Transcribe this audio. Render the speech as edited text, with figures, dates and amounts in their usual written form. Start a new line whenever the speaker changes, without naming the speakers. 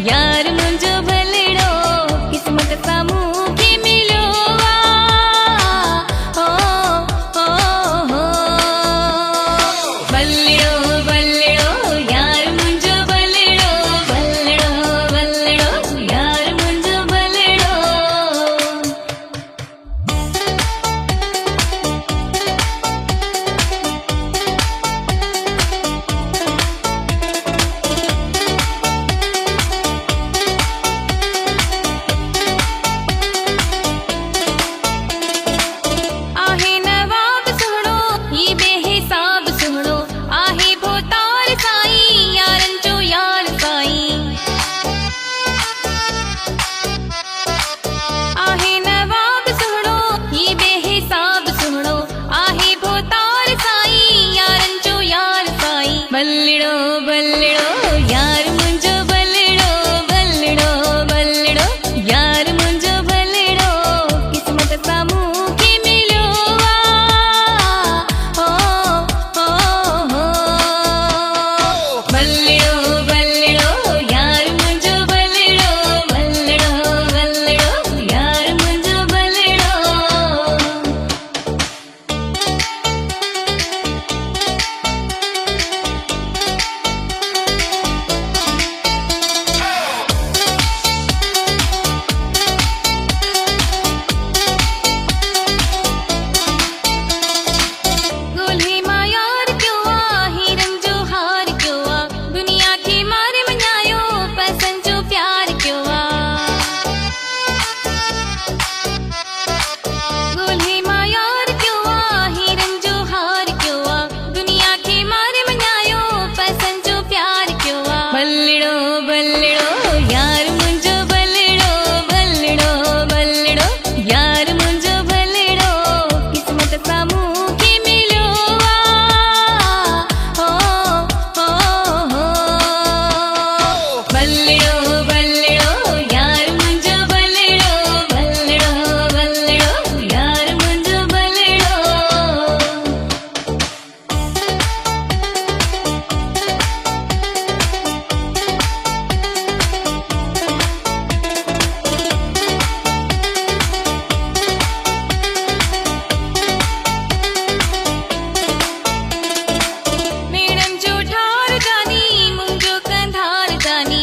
यार मुंहिंजो भलड़ो किस्मत सां मूंखे मिलियो ओ ओ हो भलड़ो भलड़ो यार मुंहिंजो भलड़ो भलड़ो भलड़ो यार मुंहिंजो भलड़ो आहे नवाब सुहिणो ही बेहिसाब सुहिणो आहे भोतार साईं यारनि जो यार साईं आहे नवाब सुहिणो ही बेहिसाब सुहिणो आहे भोतार साईं यारनि जो यार साईं भलड़ो भलड़ो यार मुंहिंजो भलड़ो भलड़ो भलड़ो यार मुंहिंजो भलड़ो किस्मत सां मूंखे मिलियो ओ ओ हो भलड़ो भलड़ो यार मुंहिंजो भलड़ो भलड़ो भलड़ो यार मुंहिंजो भलड़ो गोल्हे मां यार क्यों आ हीरन जो हार क्यों आ दुनिया खे मारे मञायो पैसनि जो प्यार क्यों आ गोल्हे मां यार क्यों आ हीरन जो हार क्यों आ दुनिया खे मारे मञायो पैसनि जो प्यार क्यों आ भलड़ो भलड़ो यार मुंहिंजो भलड़ो भलड़ो भलड़ो यार मुंहिंजो भलड़ो किस्मत सां मूंखे मिलियो ओ ओ हो भलड़ो भलड़ो यार मुंहिंजो भलड़ो भलड़ो भलड़ो यार मुंहिंजो भलड़ो नेणनि जो ठार जानी मुंहिंजो कंधार जानी